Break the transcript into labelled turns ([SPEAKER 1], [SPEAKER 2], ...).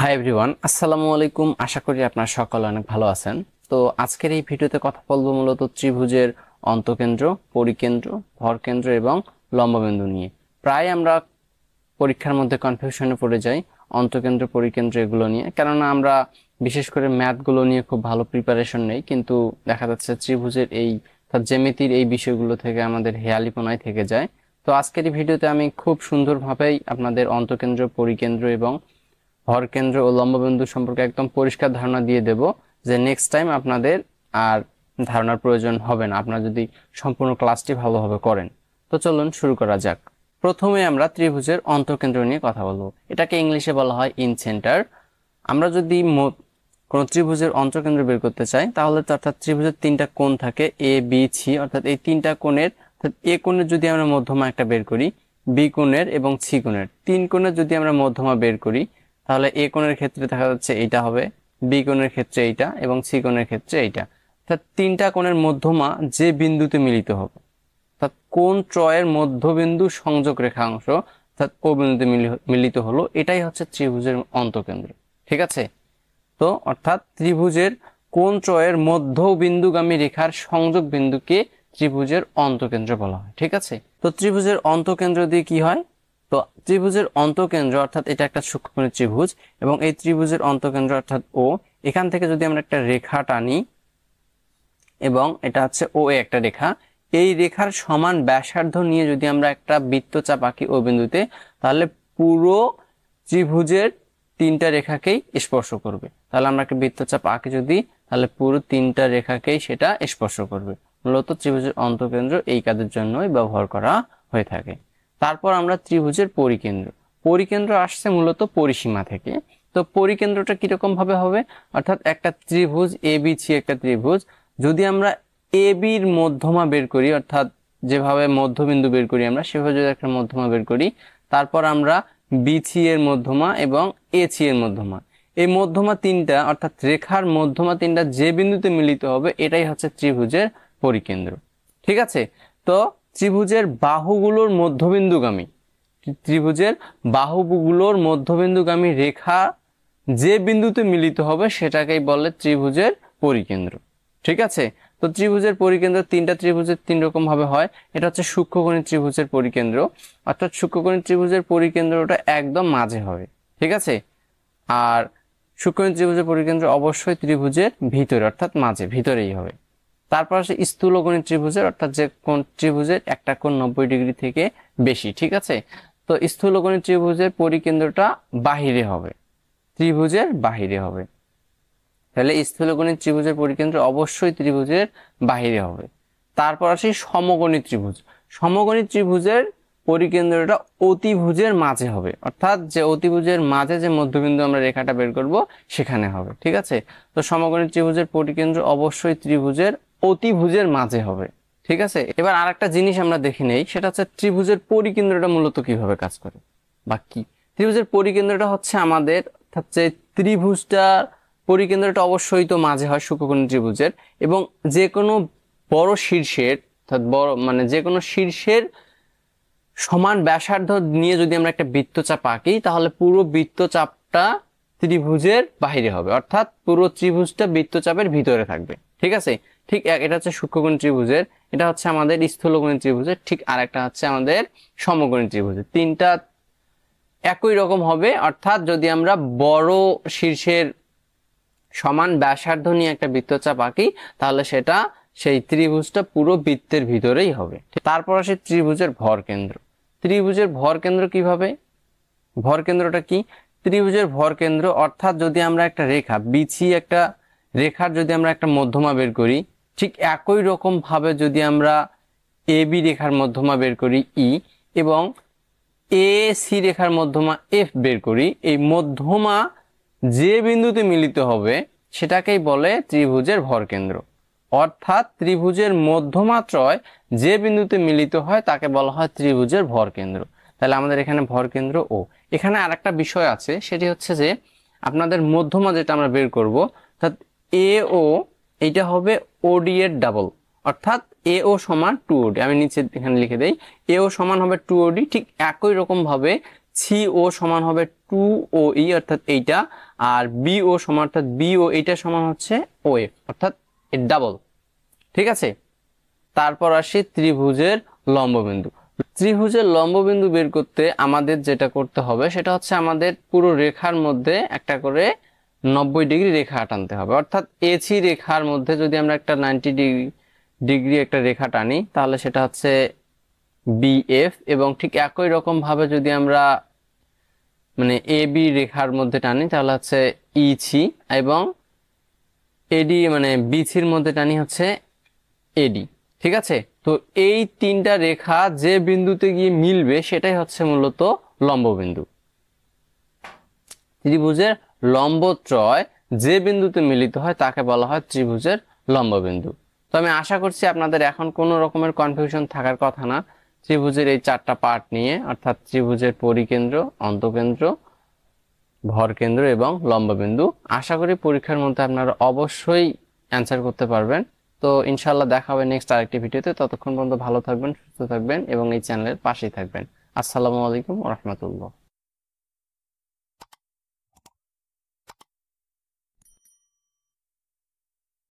[SPEAKER 1] Hi everyone, আসসালামু আলাইকুম। আশা করি আপনারা সকলে অনেক ভালো আছেন। তো আজকের এই ভিডিওতে কথা বলবো মূলত ত্রিভুজের অন্তকেন্দ্র, পরিকেন্দ্র, ভরকেন্দ্র এবং লম্ববিন্দু নিয়ে। প্রায় আমরা পরীক্ষার মধ্যে কনফিউশনে পড়ে যাই অন্তকেন্দ্র, পরিকেন্দ্র এগুলো নিয়ে, কেননা আমরা বিশেষ করে ম্যাথগুলো নিয়ে খুব ভালো প্রিপারেশন নেই, কিন্তু দেখা যাচ্ছে ত্রিভুজের এই জ্যামিতির এই বিষয়গুলো থেকে আমাদের হেয়ালিপনায় থেকে যায়। তো আজকের এই ভিডিওতে আমি খুব সুন্দরভাবেই আপনাদের অন্তকেন্দ্র, পরিকেন্দ্র এবং ভরকেন্দ্র ও লম্ববিন্দু সম্পর্কে একদম পরিষ্কার ধারণা দিয়ে দেব, যে নেক্সট টাইম আপনাদের আর ধারণার প্রয়োজন হবে না, আপনারা যদি সম্পূর্ণ ক্লাসটি ভালোভাবে করেন। তো চলুন শুরু করা যাক। প্রথমে আমরা ত্রিভুজের অন্তকেন্দ্র নিয়ে কথা বলবো। এটাকে ইংলিশে বলা হয় ইন সেন্টার। আমরা যদি কোনো ত্রিভুজের অন্তকেন্দ্র বের করতে চাই, তাহলে তো অর্থাৎ ত্রিভুজের তিনটা কোণ থাকে, এ বি সি, অর্থাৎ এই তিনটা কোণের এ কোণের যদি আমরা মধ্যমা একটা বের করি, বি কোণের এবং সি কোণের, তিন কোণের যদি আমরা মধ্যমা বের করি, তাহলে এ কোণের ক্ষেত্রে দেখা যাচ্ছে এইটা হবে, বি কোণের ক্ষেত্রে এইটা এবং সি কোণের ক্ষেত্রে এইটা। অর্থাৎ তিনটা কোণের মধ্যমা যে বিন্দুতে মিলিত হবে, অর্থাৎ কোণ ত্রয়ের মধ্যবিন্দু সংযোগ রেখাংশ অর্থাৎ ও বিন্দুতে মিলিত হলো, এটাই হচ্ছে ত্রিভুজের অন্তকেন্দ্র। ঠিক আছে? তো অর্থাৎ ত্রিভুজের কোণ ত্রয়ের মধ্যবিন্দুগামী রেখার সংযোগ বিন্দুকে ত্রিভুজের অন্তকেন্দ্র বলা হয়। ঠিক আছে? তো ত্রিভুজের অন্তকেন্দ্র দিয়ে কি হয়? তো ত্রিভুজের অন্তকেন্দ্র অর্থাৎ এটা একটা সূক্ষ্মকোণী ত্রিভুজ, এবং এই ত্রিভুজের অন্তকেন্দ্র অর্থাৎ ও, এখান থেকে যদি আমরা একটা রেখা টানি, এবং এটা হচ্ছে ও এ একটা রেখা, এই রেখার সমান ব্যাসার্ধ নিয়ে যদি আমরা একটা বৃত্তচাপ আঁকি ও বিন্দুতে, তাহলে পুরো ত্রিভুজের তিনটা রেখাকেই স্পর্শ করবে। তাহলে আমরা একটা বৃত্তচাপ আঁকি যদি, তাহলে পুরো তিনটা রেখাকেই সেটা স্পর্শ করবে। মূলত ত্রিভুজের অন্তকেন্দ্র এই কাজের জন্যই ব্যবহার করা হয়ে থাকে। তারপর আমরা ত্রিভুজের পরিকেন্দ্র। পরিকেন্দ্র আসছে মূলত পরিসীমা থেকে। তো পরিকেন্দ্রটা কিরকম ভাবে হবে? অর্থাৎ একটা ত্রিভুজ এ বি সি, একটা ত্রিভুজ যদি আমরা এ বির মধ্যমা বের করি, অর্থাৎ যেভাবে মধ্যবিন্দু বের করি আমরা সেভাবে যদি একটা মধ্যমা বের করি, তারপর আমরা বি সি এর মধ্যমা এবং এ সি এর মধ্যমা, এই মধ্যমা তিনটা অর্থাৎ রেখার মধ্যমা তিনটা যে বিন্দুতে মিলিত হবে, এটাই হচ্ছে ত্রিভুজের পরিকেন্দ্র। ঠিক আছে? তো ত্রিভুজের বাহুগুলোর মধ্যবিন্দুগামী, ত্রিভুজের বাহুগুলোর মধ্যবিন্দুগামী রেখা যে বিন্দুতে মিলিত হবে সেটাকেই বলে ত্রিভুজের পরিকেন্দ্র। ঠিক আছে? তো ত্রিভুজের পরিকেন্দ্র তিনটা ত্রিভুজের তিন রকম ভাবে হয়। এটা হচ্ছে সূক্ষ্মকোণী ত্রিভুজের পরিকেন্দ্র, অর্থাৎ সূক্ষ্মকোণী ত্রিভুজের পরিকেন্দ্রটা একদম মাঝে হবে। ঠিক আছে? আর সূক্ষ্মকোণী ত্রিভুজের পরিকেন্দ্র অবশ্যই ত্রিভুজের ভিতরে, অর্থাৎ মাঝে ভিতরেই হবে। তারপর আসে স্থূলকোণী ত্রিভুজের, অর্থাৎ যে কোণ ত্রিভুজের একটা কোণ 90 ডিগ্রি থেকে বেশি। ঠিক আছে? তো স্থূলকোণী ত্রিভুজের পরিকেন্দ্রটা বাহিরে হবে, ত্রিভুজের বাহিরে হবে। তাহলে স্থূলকোণী ত্রিভুজের পরিকেন্দ্র অবশ্যই ত্রিভুজের বাহিরে হবে। তারপর আসি সমকোণী ত্রিভুজ। সমকোণী ত্রিভুজের পরিকেন্দ্রটা অতিভুজের মাঝে হবে, অর্থাৎ যে অতিভুজের মাঝে যে মধ্যবিন্দু আমরা রেখাটা বের করব সেখানে হবে। ঠিক আছে? তো সমকোণী ত্রিভুজের পরিকেন্দ্র অবশ্যই ত্রিভুজের অতিভুজের মাঝে হবে। ঠিক আছে? এবার আরেকটা জিনিস আমরা দেখে নেই, সেটা হচ্ছে ত্রিভুজের পরিকেন্দ্রটা মূলত কিভাবে কাজ করে বা কি। ত্রিভুজের পরিকেন্দ্রটা হচ্ছে আমাদের, অর্থাৎ যে ত্রিভুজটার পরিকেন্দ্রটা অবশ্যই তো মাঝে হয় সূক্ষ্মকোণী ত্রিভুজের, এবং যে কোনো বড় শীর্ষের, অর্থাৎ বড় মানে যে কোনো শীর্ষের সমান ব্যাসার্ধ নিয়ে যদি আমরা একটা বৃত্তচাপ আঁকি, তাহলে পুরো বৃত্তচাপটা ত্রিভুজের বাহিরে হবে, অর্থাৎ পুরো ত্রিভুজটা বৃত্তচাপের ভিতরে থাকবে। ঠিক আছে? ঠিক এটা হচ্ছে সূক্ষ্মকোণী ত্রিভুজের, এটা হচ্ছে আমাদের স্থূলকোণী ত্রিভুজের, ঠিক আরেকটা হচ্ছে আমাদের সমকোণী ত্রিভুজের। তিনটা একই রকম হবে, অর্থাৎ যদি আমরা বড় শীর্ষের সমান ব্যাসার্ধ নিয়ে একটা বৃত্তচাপ আঁকি, তাহলে সেটা সেই ত্রিভুজটা পুরো বৃত্তের ভিতরেই হবে। তারপর আসে ত্রিভুজের ভরকেন্দ্র। ত্রিভুজের ভরকেন্দ্র কিভাবে? ভরকেন্দ্রটা কি? ত্রিভুজের ভরকেন্দ্র অর্থাৎ যদি আমরা একটা রেখা বিছি, একটা রেখার যদি আমরা একটা মধ্যমা বের করি, ঠিক একই রকম ভাবে যদি আমরা এ বি রেখার মধ্যমা বের করি ই, এবং এ সি রেখার মধ্যমা এফ বের করি, এই মধ্যমা যে বিন্দুতে মিলিত হবে সেটাকেই বলে ত্রিভুজের ভরকেন্দ্র। অর্থাৎ ত্রিভুজের মধ্যমাত্রয় যে বিন্দুতে মিলিত হয় তাকে বলা হয় ত্রিভুজের ভরকেন্দ্র। তাহলে আমাদের এখানে ভরকেন্দ্র ও। এখানে আরেকটা বিষয় আছে, সেটি হচ্ছে যে আপনাদের মধ্যমা যেটা আমরা বের করব, অর্থাৎ এ ও, এইটা হবে ওডি এর ডাবল, অর্থাৎ এ ও সমান 2OD। আমি নিচে এখানে লিখে দেই, এ ও সমান হবে 2OD। ঠিক একই রকম ভাবে সি ও সমান হবে 2OE অর্থাৎ এইটা, আর বিও সমান অর্থাৎ বিও এইটা সমান হচ্ছে OF অর্থাৎ এর ডাবল। ঠিক আছে, তারপর আসি ত্রিভুজের লম্ববিন্দু। ত্রিভুজের লম্ববিন্দু বের করতে আমাদের যেটা করতে হবে সেটা হচ্ছে আমাদের পুরো রেখার মধ্যে একটা করে 90 ডিগ্রি রেখা টানতে হবে। অর্থাৎ AC রেখার মধ্যে যদি আমরা একটা 90 ডিগ্রি একটা রেখা টানি তাহলে সেটা হচ্ছে BF, এবং ঠিক একই রকম ভাবে যদি আমরা মানে AB রেখার মধ্যে টানি তাহলে হচ্ছে EC, এবং AD মানে BCর মধ্যে টানি হচ্ছে AD। ঠিক আছে, তো এই তিনটা রেখা যে বিন্দুতে গিয়ে মিলবে সেটাই হচ্ছে মূলত লম্ববিন্দু। ত্রিভুজের লম্বত্রয় যে বিন্দুতে মিলিত হয় তাকে বলা হয় ত্রিভুজের লম্ববিন্দু। তো আমি আশা করছি আপনাদের এখন কোনো রকমের কনফিউশন থাকার কথা না ত্রিভুজের এই চারটা পার্ট নিয়ে, অর্থাৎ ত্রিভুজের পরিকেন্দ্র, অন্তকেন্দ্র, ভরকেন্দ্র এবং লম্ববিন্দু। আশা করি পরীক্ষার মধ্যে আপনারা অবশ্যই অ্যান্সার করতে পারবেন। তো ইনশাআল্লাহ দেখা হবে নেক্সট আরেকটি ভিডিওতে। ততক্ষণ পর্যন্ত ভালো থাকবেন, সুস্থ থাকবেন এবং এই চ্যানেলের পাশেই থাকবেন। আসসালামু আলাইকুম ওয়া রাহমাতুল্লাহ।